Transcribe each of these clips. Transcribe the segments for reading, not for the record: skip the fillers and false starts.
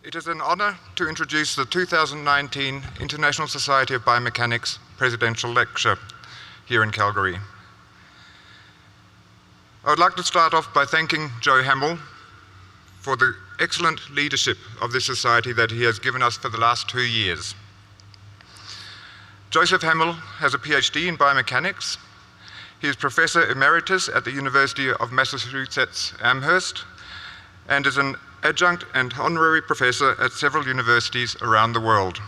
It is an honor to introduce the 2019 International Society of Biomechanics Presidential Lecture here in Calgary. I would like to start off by thanking Joe Hamill for the excellent leadership of this society that he has given us for the last 2 years. Joseph Hamill has a PhD in biomechanics. He is Professor Emeritus at the University of Massachusetts Amherst and is an adjunct and honorary professor at several universities around the world.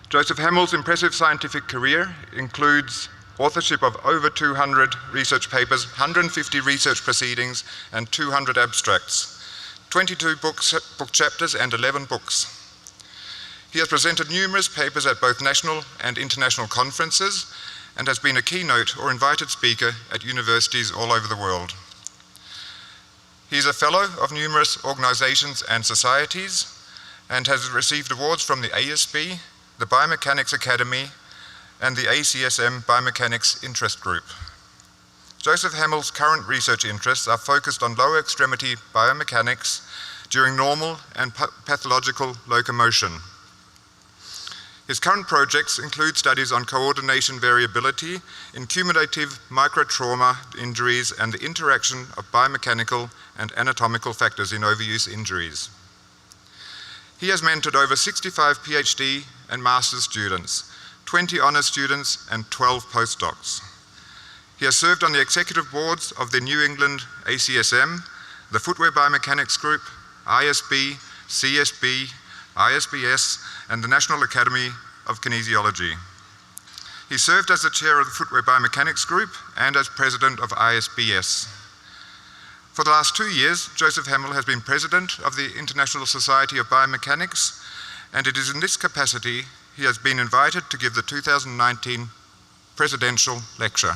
Joseph Hamill's impressive scientific career includes authorship of over 200 research papers, 150 research proceedings, and 200 abstracts, 22 book chapters, and 11 books. He has presented numerous papers at both national and international conferences and has been a keynote or invited speaker at universities all over the world. He is a fellow of numerous organizations and societies and has received awards from the ASB, the Biomechanics Academy, and the ACSM Biomechanics Interest Group. Joseph Hamill's current research interests are focused on lower extremity biomechanics during normal and pathological locomotion. His current projects include studies on coordination variability in cumulative microtrauma injuries and the interaction of biomechanical and anatomical factors in overuse injuries. He has mentored over 65 PhD and master's students, 20 honors students, and 12 postdocs. He has served on the executive boards of the New England ACSM, the Footwear Biomechanics Group, ISB, CSB, ISBS, and the National Academy of Kinesiology. He served as the chair of the Footwear Biomechanics Group and as president of ISBS. For the last 2 years, Joseph Hamill has been president of the International Society of Biomechanics, and it is in this capacity he has been invited to give the 2019 presidential lecture.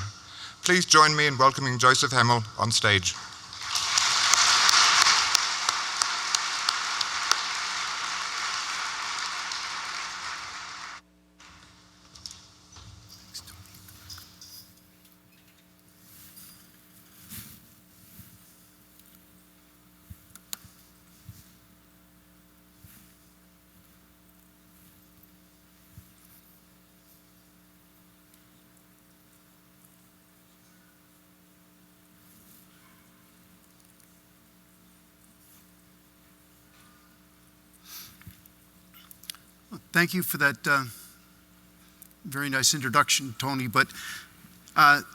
Please join me in welcoming Joseph Hamill on stage. Thank you for that very nice introduction, Tony. But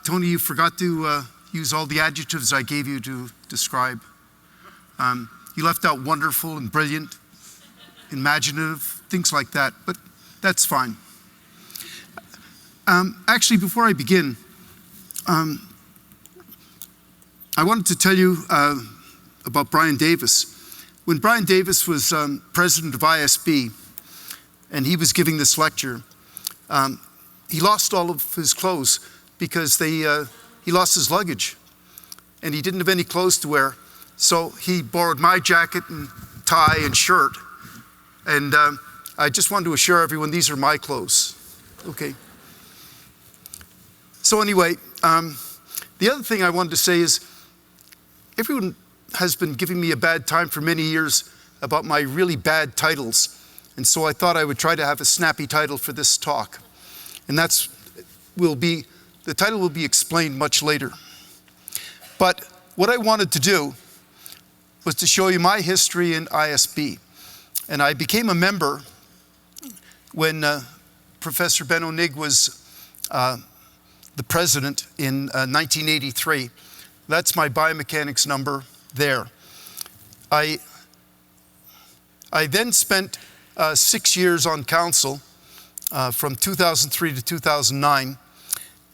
Tony, you forgot to use all the adjectives I gave you to describe. You left out wonderful and brilliant, imaginative, things like that, but that's fine. Actually, before I begin, I wanted to tell you about Brian Davis. When Brian Davis was president of ISB, and he was giving this lecture, he lost all of his clothes because he lost his luggage, and he didn't have any clothes to wear. So he borrowed my jacket and tie and shirt, and I just wanted to assure everyone these are my clothes, okay? So anyway, the other thing I wanted to say is everyone has been giving me a bad time for many years about my really bad titles. And so I thought I would try to have a snappy title for this talk. And the title will be explained much later. But what I wanted to do was to show you my history in ISB. And I became a member when Professor Ben Onig was the president in 1983. That's my biomechanics number there. I then spent 6 years on council from 2003 to 2009,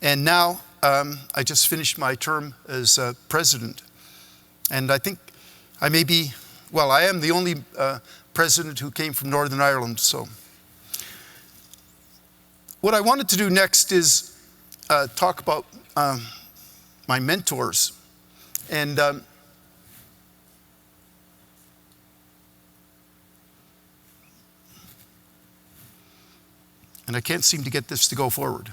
and now I just finished my term as president. And I think I am the only president who came from Northern Ireland. So what I wanted to do next is talk about my mentors. And I can't seem to get this to go forward.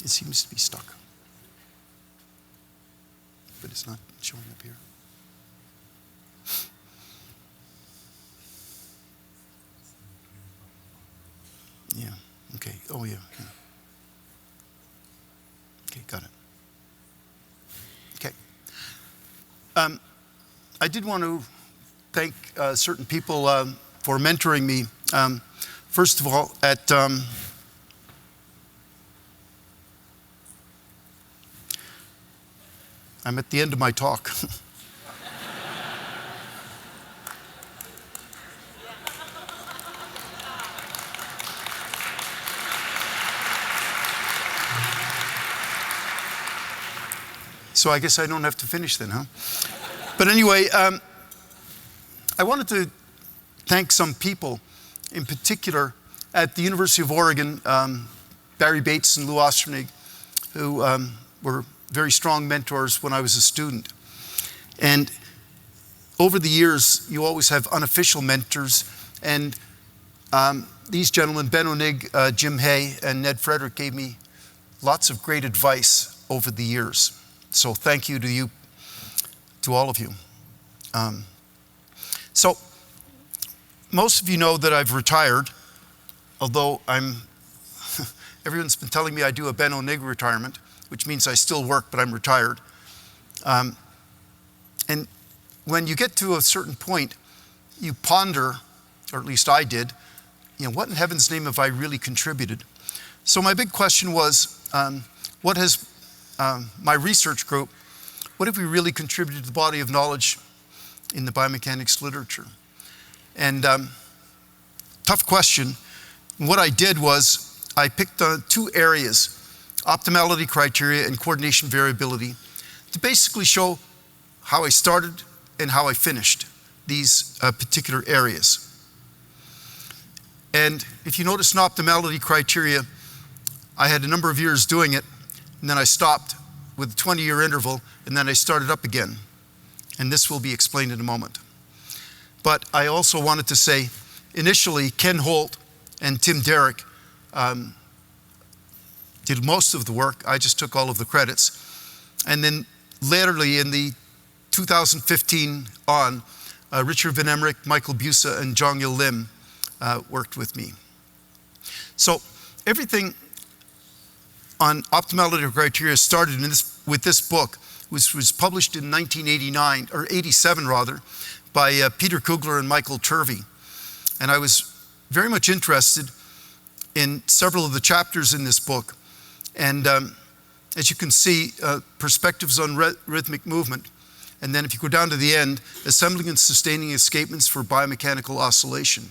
It seems to be stuck. But it's not showing up here. Yeah, okay. Oh, yeah. Okay, got it. Okay. I did want to thank certain people for mentoring me. First of all, I'm at the end of my talk. So I guess I don't have to finish then, huh? But anyway, I wanted to thank some people, in particular at the University of Oregon, Barry Bates and Lou Osternig, who were very strong mentors when I was a student. And over the years, you always have unofficial mentors, and these gentlemen, Ben Onig, Jim Hay, and Ned Frederick, gave me lots of great advice over the years. So thank you to all of you. So most of you know that I've retired, although everyone's been telling me I do a Ben Onig retirement, which means I still work, but I'm retired. And when you get to a certain point, you ponder, or at least I did, what in heaven's name have I really contributed? So my big question was, what has my research group, what have we really contributed to the body of knowledge in the biomechanics literature? And tough question. And what I did was I picked two areas, optimality criteria and coordination variability, to basically show how I started and how I finished these particular areas. And if you notice in optimality criteria, I had a number of years doing it, and then I stopped with a 20-year interval, and then I started up again. And this will be explained in a moment. But I also wanted to say, initially, Ken Holt and Tim Derrick did most of the work. I just took all of the credits. And then laterally in the 2015 on, Richard Van Emmerich, Michael Busa, and Jong-Il Lim worked with me. So everything on optimality criteria started with this book, which was published in 1989, or 87 rather, by Peter Kugler and Michael Turvey. And I was very much interested in several of the chapters in this book. And as you can see, perspectives on rhythmic movement. And then if you go down to the end, assembling and sustaining escapements for biomechanical oscillation.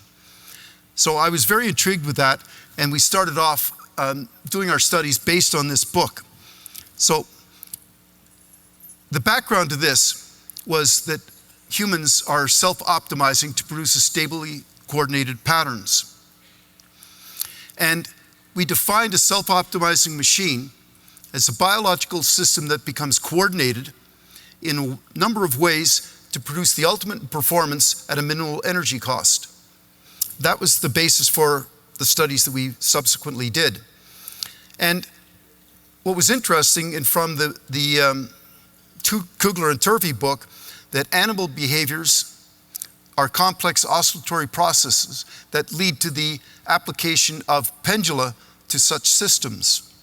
So I was very intrigued with that, and we started off doing our studies based on this book. So the background to this was that humans are self-optimizing to produce stably coordinated patterns. And we defined a self-optimizing machine as a biological system that becomes coordinated in a number of ways to produce the ultimate performance at a minimal energy cost. That was the basis for the studies that we subsequently did. And what was interesting, and from the Kugler and Turvey book, that animal behaviors are complex oscillatory processes that lead to the application of pendula to such systems.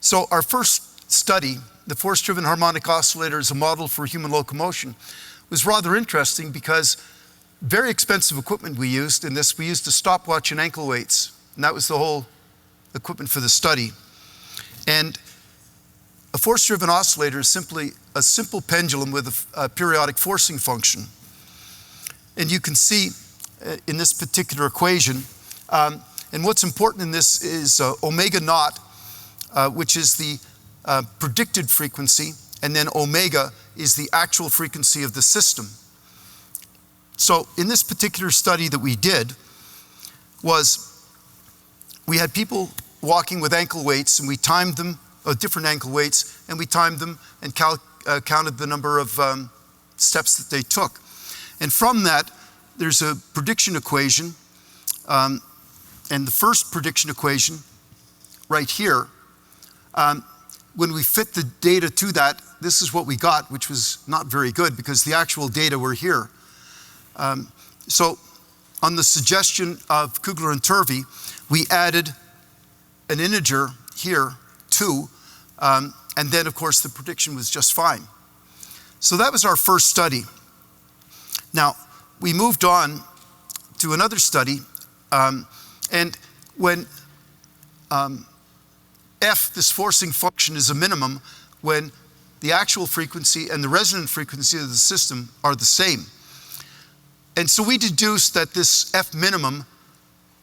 So our first study, the force-driven harmonic oscillator as a model for human locomotion, was rather interesting because very expensive equipment we used in this. We used a stopwatch and ankle weights, and that was the whole equipment for the study. And a force-driven oscillator is simply a simple pendulum with a periodic forcing function. And you can see in this particular equation, and what's important in this is omega naught, which is the predicted frequency, and then omega is the actual frequency of the system. So in this particular study that we did, we had people walking with ankle weights, and we timed them, different ankle weights, and we timed them and counted the number of steps that they took. And from that, there's a prediction equation, and the first prediction equation right here When we fit the data to that, this is what we got, which was not very good because the actual data were here. So on the suggestion of Kugler and Turvey, we added an integer here, 2, and then of course the prediction was just fine. So that was our first study. Now, we moved on to another study, and when F, this forcing function, is a minimum when the actual frequency and the resonant frequency of the system are the same. And so we deduced that this F minimum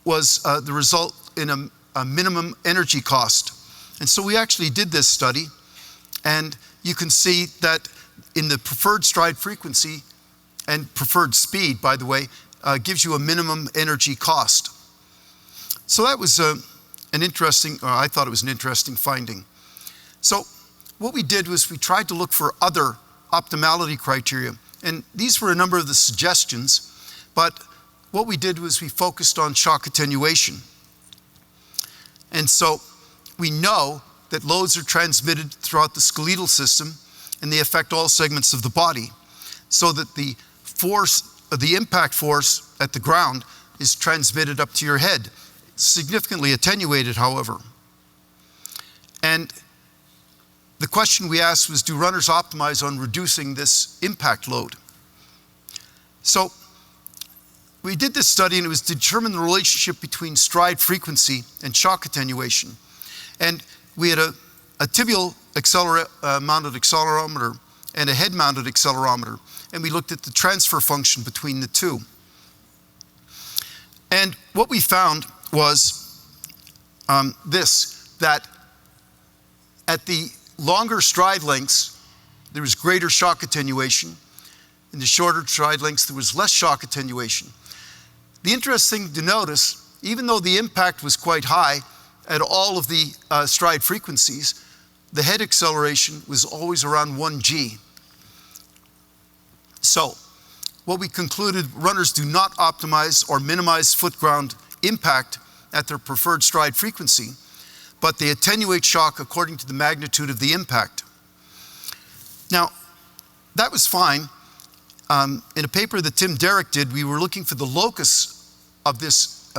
was the result in a minimum energy cost. And so we actually did this study, and you can see that in the preferred stride frequency and preferred speed, by the way, gives you a minimum energy cost. So that was an interesting, or I thought it was an interesting finding. So what we did was we tried to look for other optimality criteria, and these were a number of the suggestions, but what we did was we focused on shock attenuation. And so we know that loads are transmitted throughout the skeletal system and they affect all segments of the body, so that the force, the impact force at the ground is transmitted up to your head. Significantly attenuated, however. And the question we asked was, do runners optimize on reducing this impact load? So we did this study, and it was to determine the relationship between stride frequency and shock attenuation. And we had a tibial mounted accelerometer and a head mounted accelerometer, and we looked at the transfer function between the two. And what we found was that at the longer stride lengths, there was greater shock attenuation. In the shorter stride lengths, there was less shock attenuation. The interesting thing to notice, even though the impact was quite high at all of the stride frequencies, the head acceleration was always around 1g. So what we concluded, runners do not optimize or minimize foot ground impact at their preferred stride frequency, but they attenuate shock according to the magnitude of the impact. Now, that was fine. In a paper that Tim Derrick did, we were looking for the locus of this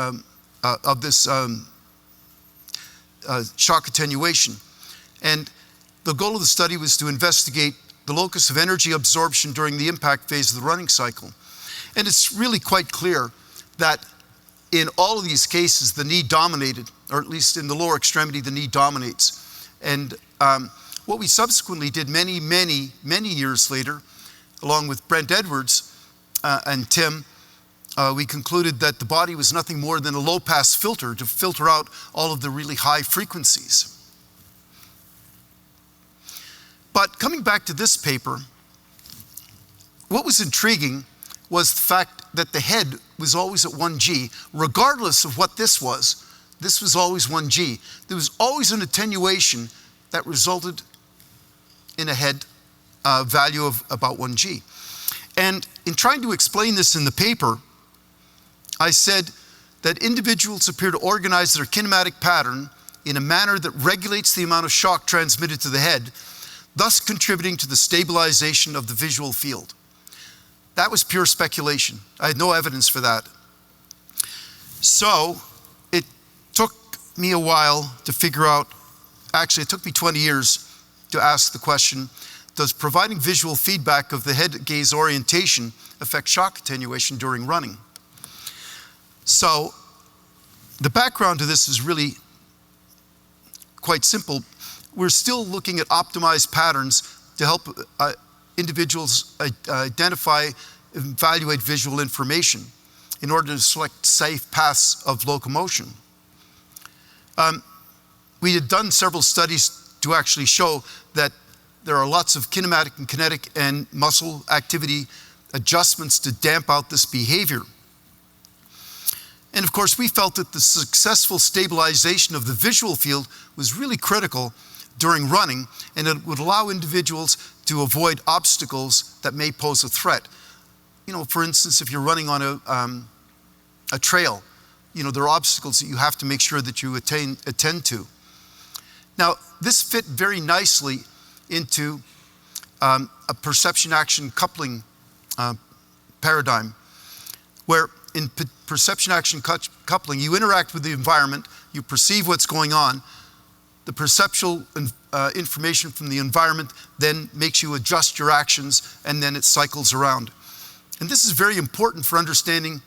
shock attenuation. And the goal of the study was to investigate the locus of energy absorption during the impact phase of the running cycle. And it's really quite clear that in all of these cases, the knee dominated, or at least in the lower extremity, the knee dominates. And what we subsequently did many years later, along with Brent Edwards and Tim, we concluded that the body was nothing more than a low-pass filter to filter out all of the really high frequencies. But coming back to this paper, what was intriguing was the fact that the head was always at 1g, regardless of what this was always 1g. There was always an attenuation that resulted in a head value of about 1g. And in trying to explain this in the paper, I said that individuals appear to organize their kinematic pattern in a manner that regulates the amount of shock transmitted to the head, thus contributing to the stabilization of the visual field. That was pure speculation. I had no evidence for that. So it took me a while to figure out, actually it took me 20 years to ask the question, does providing visual feedback of the head gaze orientation affect shock attenuation during running? So the background to this is really quite simple. We're still looking at optimized patterns to help individuals identify and evaluate visual information in order to select safe paths of locomotion. We had done several studies to actually show that there are lots of kinematic and kinetic and muscle activity adjustments to damp out this behavior. And of course, we felt that the successful stabilization of the visual field was really critical during running, and it would allow individuals to avoid obstacles that may pose a threat. You know, for instance, if you're running on a trail, you know, there are obstacles that you have to make sure that you attend to. Now, this fit very nicely into a perception-action coupling paradigm, where in perception-action coupling, you interact with the environment, you perceive what's going on, the perceptual information from the environment then makes you adjust your actions, and then it cycles around. And this is very important for understanding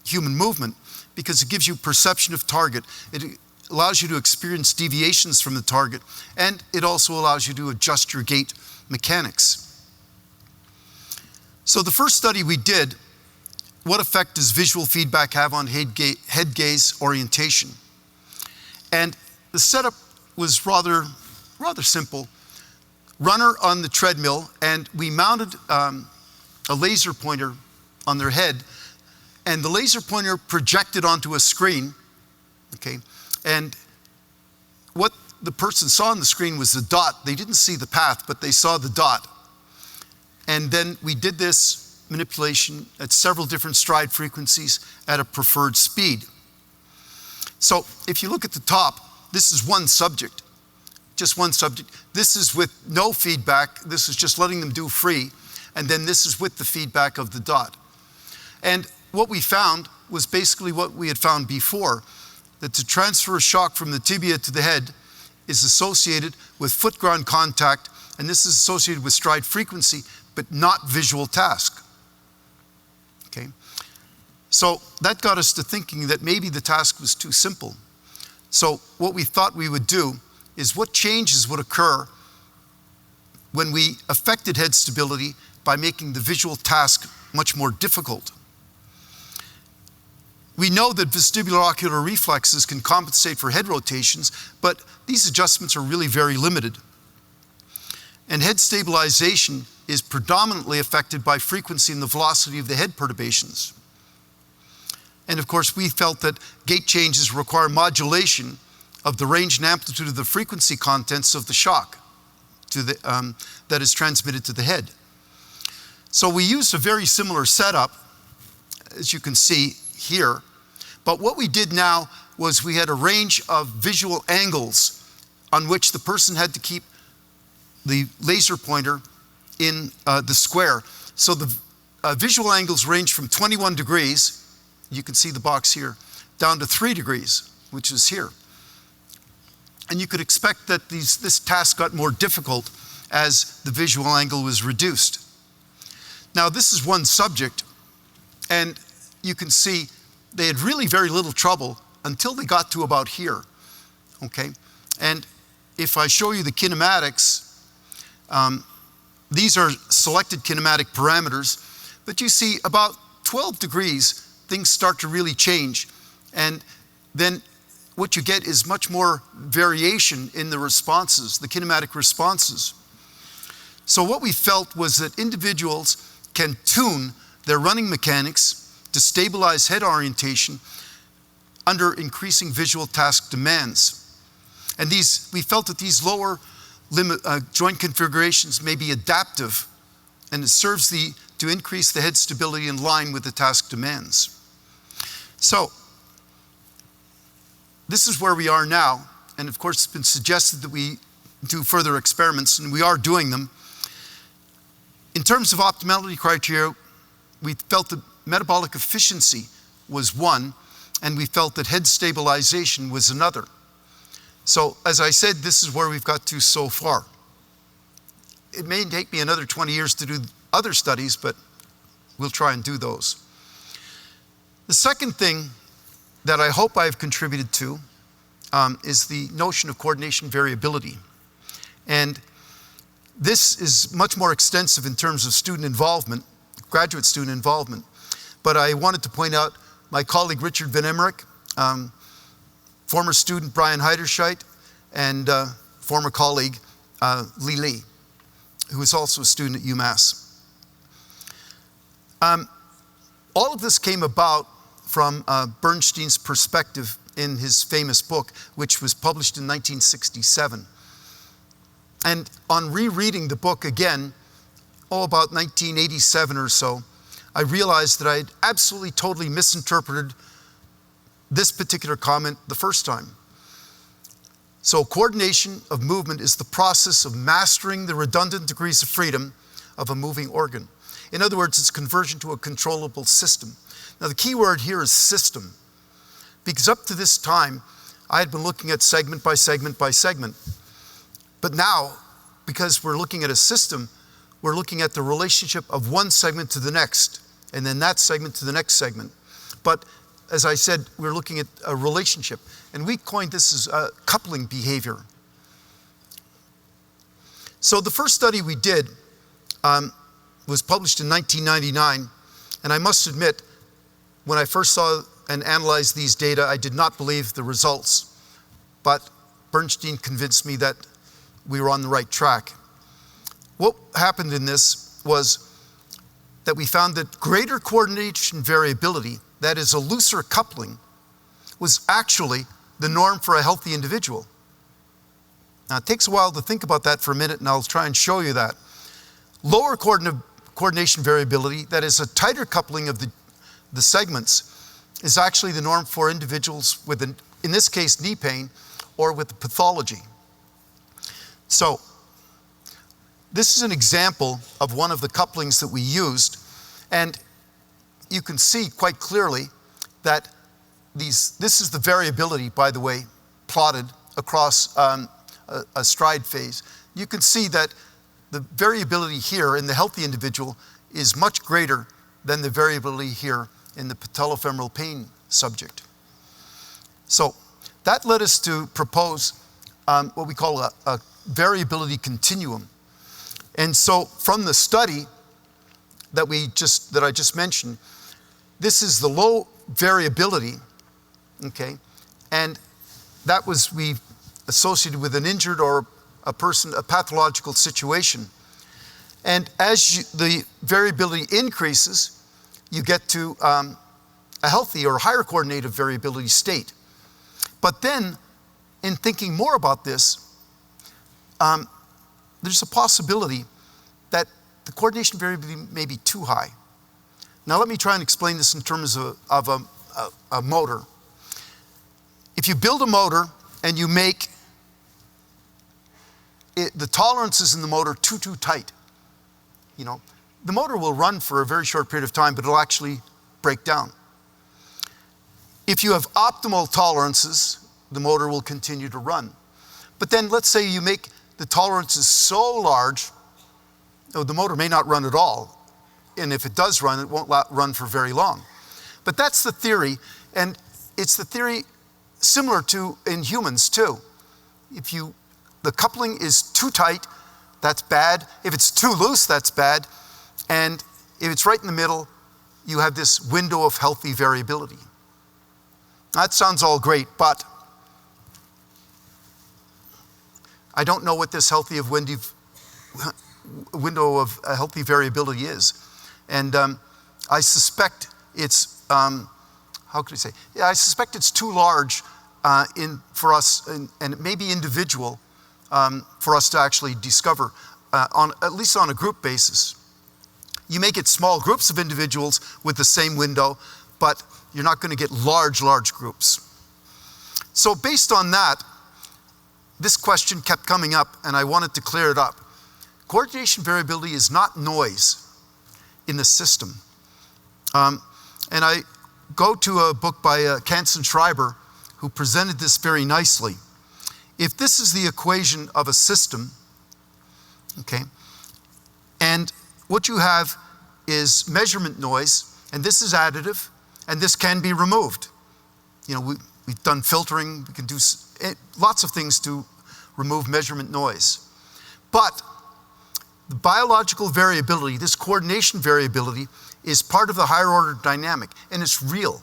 human movement because it gives you perception of target. It allows you to experience deviations from the target, and it also allows you to adjust your gait mechanics. So the first study we did, what effect does visual feedback have on head gaze orientation? And the setup was rather simple. Runner on the treadmill, and we mounted a laser pointer on their head, and the laser pointer projected onto a screen, okay? And what the person saw on the screen was the dot. They didn't see the path, but they saw the dot. And then we did this manipulation at several different stride frequencies at a preferred speed. So if you look at the top, this is one subject, just one subject. This is with no feedback. This is just letting them do free. And then this is with the feedback of the dot. And what we found was basically what we had found before, that to transfer a shock from the tibia to the head is associated with foot-ground contact, and this is associated with stride frequency, but not visual task. Okay? So that got us to thinking that maybe the task was too simple. So what we thought we would do is what changes would occur when we affected head stability by making the visual task much more difficult. We know that vestibular-ocular reflexes can compensate for head rotations, but these adjustments are really very limited. And head stabilization is predominantly affected by frequency and the velocity of the head perturbations. And of course, we felt that gait changes require modulation of the range and amplitude of the frequency contents of the shock that is transmitted to the head. So we used a very similar setup, as you can see here, but what we did now was we had a range of visual angles on which the person had to keep the laser pointer in the square. So the visual angles range from 21 degrees, you can see the box here, down to 3 degrees, which is here. And you could expect that this task got more difficult as the visual angle was reduced. Now this is one subject, and you can see they had really very little trouble until they got to about here, okay? And if I show you the kinematics, these are selected kinematic parameters, but you see about 12 degrees, things start to really change. And then what you get is much more variation in the responses, the kinematic responses. So what we felt was that individuals can tune their running mechanics to stabilize head orientation under increasing visual task demands. And we felt that these lower joint configurations may be adaptive, and it serves to increase the head stability in line with the task demands. So this is where we are now, and of course it's been suggested that we do further experiments, and we are doing them. In terms of optimality criteria, we felt that metabolic efficiency was one, and we felt that head stabilization was another. So as I said, this is where we've got to so far. It may take me another 20 years to do other studies, but we'll try and do those. The second thing that I hope I've contributed to is the notion of coordination variability. And this is much more extensive in terms of student involvement, graduate student involvement. But I wanted to point out my colleague Richard Van Emmerich, former student Brian Heiderscheit, and former colleague Lee Lee, who is also a student at UMass. All of this came about from Bernstein's perspective in his famous book, which was published in 1967. And on rereading the book again, about 1987 or so, I realized that I had absolutely totally misinterpreted this particular comment the first time. So coordination of movement is the process of mastering the redundant degrees of freedom of a moving organ. In other words, it's conversion to a controllable system. Now the key word here is system, because up to this time, I had been looking at segment by segment by segment. But now, because we're looking at a system, we're looking at the relationship of one segment to the next, and then that segment to the next segment. But as I said, we're looking at a relationship, and we coined this as coupling behavior. So the first study we did was published in 1999, and I must admit, when I first saw and analyzed these data, I did not believe the results, but Bernstein convinced me that we were on the right track. What happened in this was that we found that greater coordination variability, that is a looser coupling, was actually the norm for a healthy individual. Now it takes a while to think about that for a minute, and I'll try and show you that. Lower coordination variability, that is a tighter coupling of the segments, is actually the norm for individuals with, in this case, knee pain or with pathology. So this is an example of one of the couplings that we used, and you can see quite clearly that this is the variability, by the way, plotted across a stride phase. You can see that the variability here in the healthy individual is much greater than the variability here in the patellofemoral pain subject. So that led us to propose what we call a variability continuum. And so from the study that I just mentioned, this is the low variability, okay? And that was we associated with an injured or a pathological situation. And as the variability increases, you get to a healthy or higher coordinated variability state. But then, in thinking more about this, there's a possibility that the coordination variability may be too high. Now let me try and explain this in terms of a motor. If you build a motor and you make the tolerances in the motor too tight, you know, the motor will run for a very short period of time, but it'll actually break down. If you have optimal tolerances, the motor will continue to run. But then let's say you make the tolerances so large, the motor may not run at all. And if it does run, it won't run for very long. But that's the theory, and it's the theory similar to in humans too. If the coupling is too tight, that's bad. If it's too loose, that's bad. And if it's right in the middle, you have this window of healthy variability. That sounds all great, but I don't know what this window of healthy variability is. And I suspect it's, how could I say? Yeah, I suspect it's too large for us, and it may be individual for us to actually discover, at least on a group basis. You may get small groups of individuals with the same window, but you're not going to get large groups. So based on that, this question kept coming up, and I wanted to clear it up. Coordination variability is not noise in the system. And I go to a book by Kansen Schreiber, who presented this very nicely. If this is the equation of a system, okay, and what you have is measurement noise, and this is additive, and this can be removed. You know, we've done filtering, we can do lots of things to remove measurement noise. But the biological variability, this coordination variability, is part of the higher order dynamic, and it's real.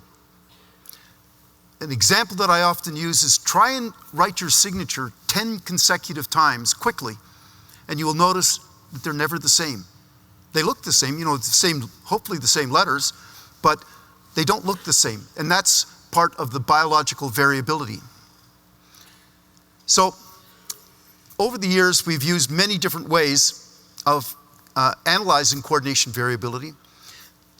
An example that I often use is try and write your signature 10 consecutive times quickly, and you will notice that they're never the same. They look the same, you know, hopefully the same letters, but they don't look the same, and that's part of the biological variability. So, over the years, we've used many different ways of analyzing coordination variability.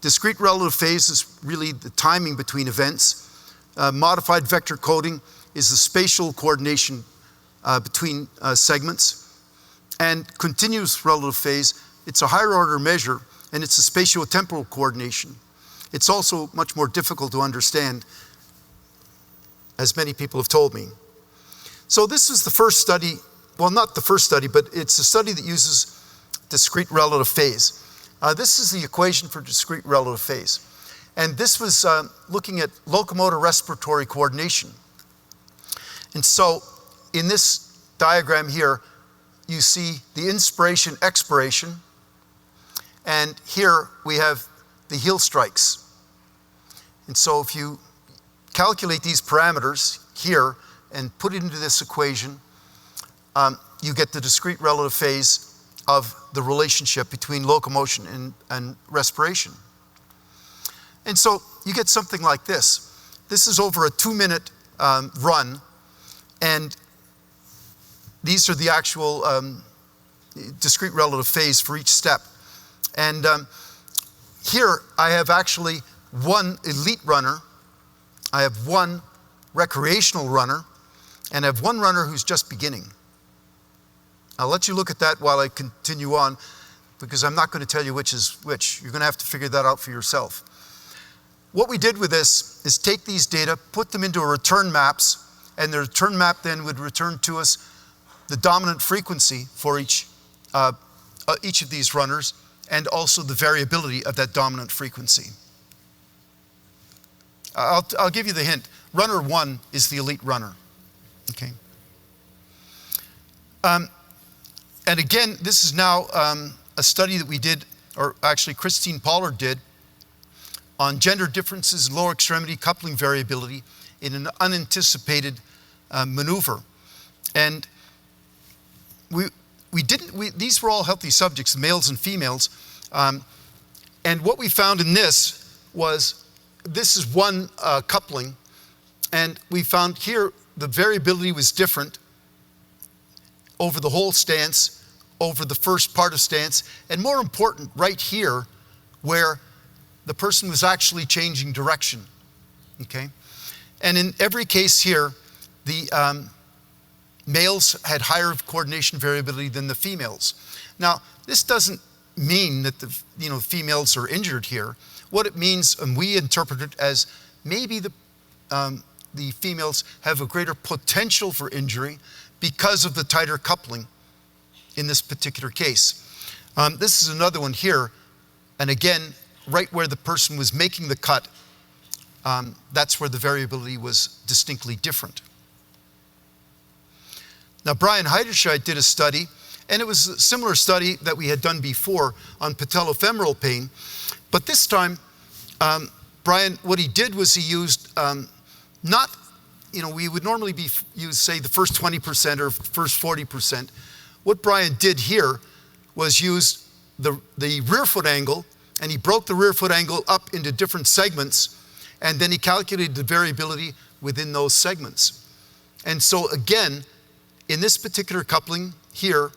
Discrete relative phase is really the timing between events. Modified vector coding is the spatial coordination between segments. And continuous relative phase, it's a higher order measure, and it's a spatiotemporal coordination. It's also much more difficult to understand, as many people have told me. So this is the first study, well, not the first study, but it's a study that uses discrete relative phase. This is the equation for discrete relative phase. And this was looking at locomotor respiratory coordination. And so in this diagram here, you see the inspiration, expiration, and here we have the heel strikes. And so if you calculate these parameters here and put it into this equation, you get the discrete relative phase of the relationship between locomotion and respiration. And so you get something like this. This is over a 2-minute run, and these are the actual discrete relative phase for each step. And here I have actually one elite runner, I have one recreational runner, and I have one runner who's just beginning. I'll let you look at that while I continue on, because I'm not going to tell you which is which. You're going to have to figure that out for yourself. What we did with this is take these data, put them into a return maps, and the return map then would return to us the dominant frequency for each of these runners, and also the variability of that dominant frequency. I'll give you the hint. Runner 1 is the elite runner. Okay. And again, this is now a study that we did, or actually Christine Pollard did, on gender differences in lower extremity coupling variability in an unanticipated maneuver. And these were all healthy subjects, males and females. And what we found in this was, this is one coupling, and we found here the variability was different over the whole stance, over the first part of stance, and more important, right here, where the person was actually changing direction, okay? And in every case here, the males had higher coordination variability than the females. Now, this doesn't mean that the females are injured here. What it means, and we interpret it as, maybe the females have a greater potential for injury because of the tighter coupling in this particular case. This is another one here, and again, right where the person was making the cut, that's where the variability was distinctly different. Now, Brian Heiderscheid did a study, and it was a similar study that we had done before on patellofemoral pain, but this time, Brian, what he did was he used not, we would normally use, say, the first 20% or first 40%. What Brian did here was use the rear foot angle, and he broke the rear foot angle up into different segments, and then he calculated the variability within those segments. And so again, in this particular coupling here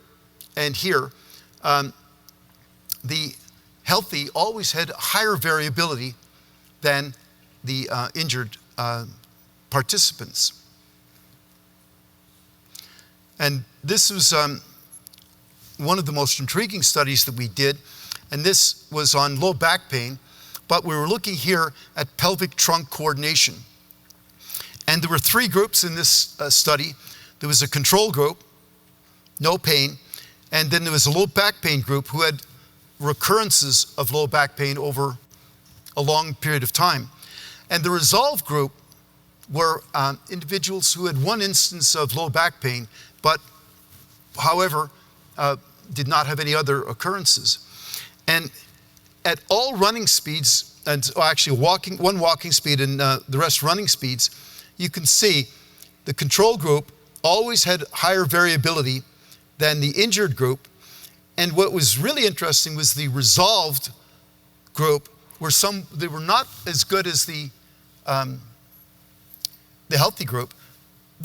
and here, the healthy always had higher variability than the injured participants. And this was one of the most intriguing studies that we did, and this was on low back pain, but we were looking here at pelvic trunk coordination. And there were 3 groups in this study. There was a control group, no pain, and then there was a low back pain group who had recurrences of low back pain over a long period of time. And the resolve group were individuals who had one instance of low back pain, but however, did not have any other occurrences. And at all running speeds, and actually one walking speed and the rest running speeds, you can see the control group always had higher variability than the injured group. And what was really interesting was the resolved group they were not as good as the healthy group,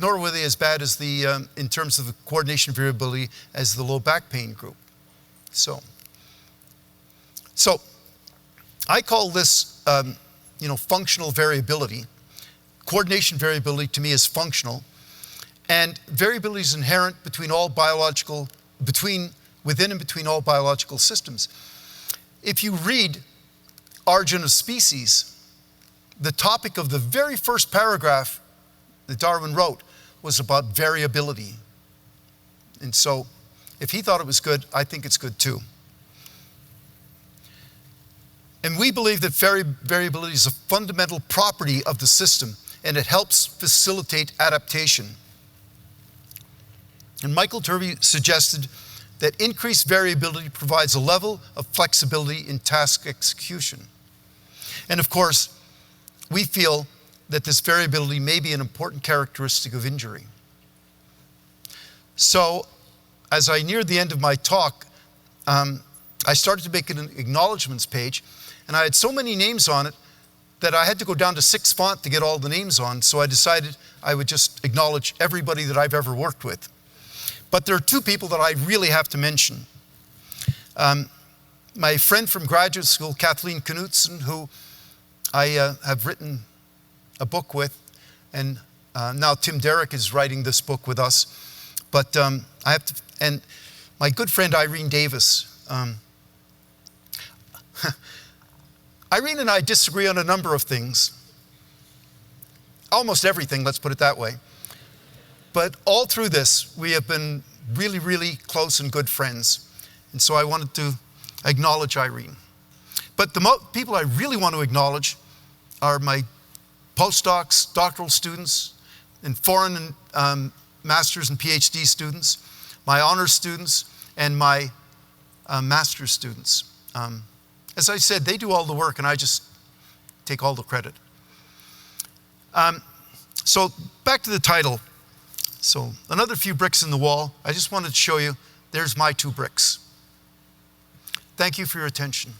nor were they as bad as in terms of the coordination variability as the low back pain group. So I call this, functional variability. Coordination variability to me is functional. And variability is inherent between all biological, within and between all biological systems. If you read Origin of Species, the topic of the very first paragraph that Darwin wrote was about variability. And so, if he thought it was good, I think it's good too. And we believe that variability is a fundamental property of the system, and it helps facilitate adaptation. And Michael Turvey suggested that increased variability provides a level of flexibility in task execution. And of course, we feel that this variability may be an important characteristic of injury. So, as I neared the end of my talk, I started to make an acknowledgements page, and I had so many names on it that I had to go down to 6 font to get all the names on, so I decided I would just acknowledge everybody that I've ever worked with. But there are 2 people that I really have to mention. My friend from graduate school, Kathleen Knutson, who I have written a book with, and now Tim Derrick is writing this book with us. But and my good friend Irene Davis. Irene and I disagree on a number of things. Almost everything, let's put it that way. But all through this, we have been really, really close and good friends. And so I wanted to acknowledge Irene. But the people I really want to acknowledge are my postdocs, doctoral students, and foreign and master's and PhD students, my honors students, and my master's students. As I said, they do all the work and I just take all the credit. So back to the title. So another few bricks in the wall. I just wanted to show you, there's my 2 bricks. Thank you for your attention.